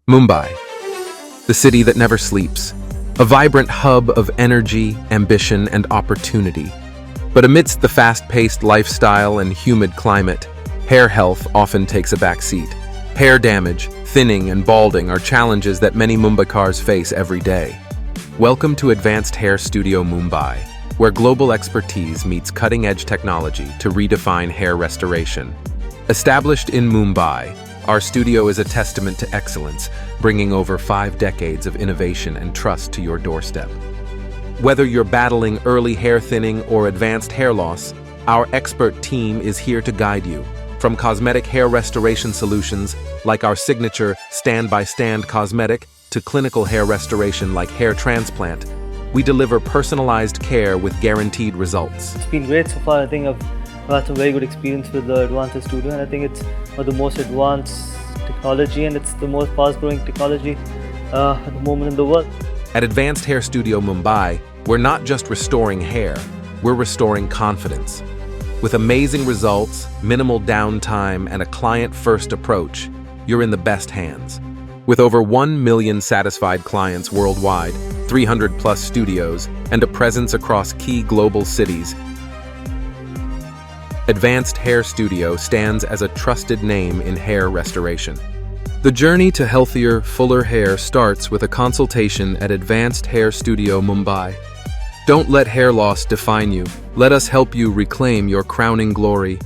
Mumbai, the city that never sleeps, a vibrant hub of energy, ambition, and opportunity. But amidst the fast-paced lifestyle and humid climate, hair health often takes a backseat. Hair damage, thinning, and balding are challenges that many Mumbaikars face every day. Welcome to Advanced Hair Studio Mumbai, where global expertise meets cutting-edge technology to redefine hair restoration. Established in Mumbai, our studio is a testament to excellence, bringing over 5 decades of innovation and trust to your doorstep. Whether you're battling early hair thinning or advanced hair loss, our expert team is here to guide you. From cosmetic hair restoration solutions, like our signature stand-by-stand cosmetic, to clinical hair restoration like hair transplant, we deliver personalized care with guaranteed results. It's been great so far. I think I've had some very good experience with the Advanced Hair Studio, and I think it's one of the most advanced technology, and it's the most fast-growing technology at the moment in the world. At Advanced Hair Studio Mumbai, we're not just restoring hair, we're restoring confidence. With amazing results, minimal downtime, and a client-first approach, you're in the best hands. With over 1 million satisfied clients worldwide, 300+ studios, and a presence across key global cities, Advanced Hair Studio stands as a trusted name in hair restoration. The journey to healthier, fuller hair starts with a consultation at Advanced Hair Studio Mumbai. Don't let hair loss define you. Let us help you reclaim your crowning glory.